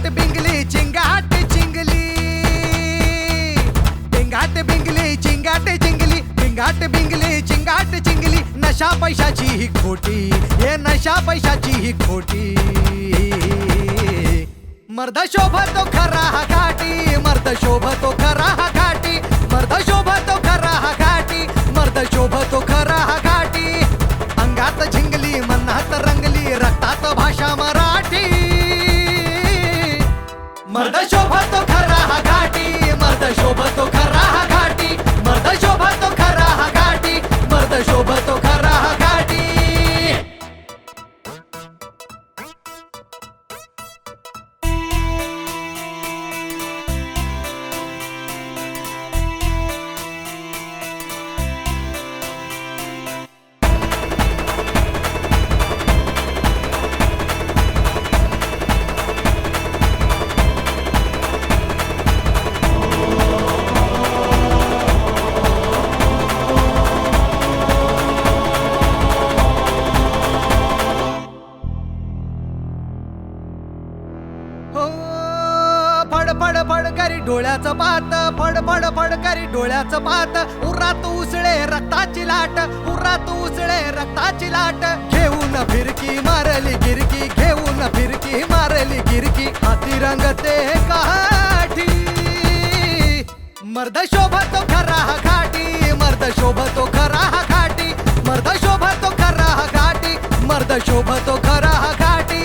टिंगाट Bingley चिंगाट चिंगली, टिंगाट Bingley चिंगाट चिंगली, टिंगाट Bingley चिंगाट चिंगली. नशा पैशाची ही खोटी, हे नशा पैशाची ही खोटी. मर्द शोभतो खरा हा घाटी, मर्द शोभतो खरा हा घाटी, मर्द शोभतो खरा हा घाटी, मर्द शोभतो खरा हा घाटी. अंगात झिंगली मनात रंगली, रक्तात भाषा मराठी. मर्द शोभतो खरा हा घाटी, मर्द शोभतो खरा हा घाटी, मर्द शोभतो खरा हा घाटी, मर्द शोभतो खरा हा घाटी. फड फड फड करी डोळ्याचं पात, फड फड फड करी डोळ्याचं पात. उरात उसळे रक्ताची लाट, उरात उसळे रक्ताची लाट. घेऊन फिरकी मारली गिरकी, घेऊन फिरकी मारली गिरकी. हाती रंगते काठी, मर्द शोभतो खरा हा घाटी, मर्द शोभतो खरा हा घाटी, मर्द शोभतो खरा हा घाटी, मर्द शोभतो खरा हा घाटी.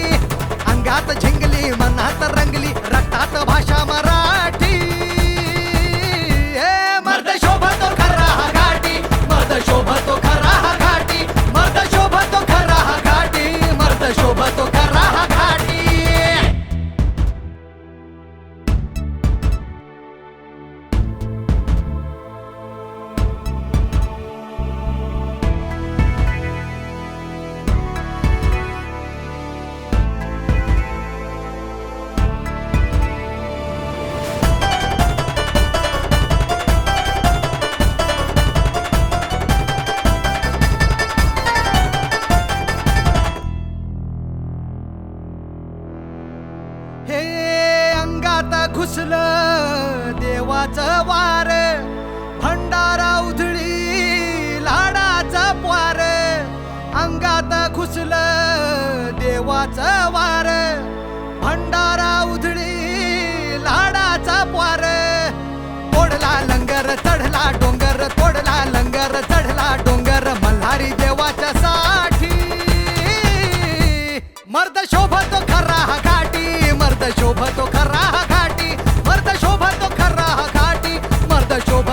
अंगात झिंगली मनात रंगली, रक्तात भाषा मराठी. मर्द शोभतो खरा हा घाटी, मर्द शोभतो खरा हा घाटी, मर्द शोभतो खरा हा घाटी, मर्द शोभतो खरा हा घाटी. हे अंगात घुसलं देवाचं वार, भंडारा उधळी लाडाचा पार. अंगात घुसलं देवाचं वार, भंडारा उधळी लाडाचा पार. तोडला लंगर चढला डोंगर, तोडला लंगर चढला डोंगर. मल्हारी देवाच्या साठी, मर्द शोभतो खरा हा घाटी, मर्द शोभतो खरा हा घाटी, मर्द शोभतो खरा हा घाटी, मर्द शोभ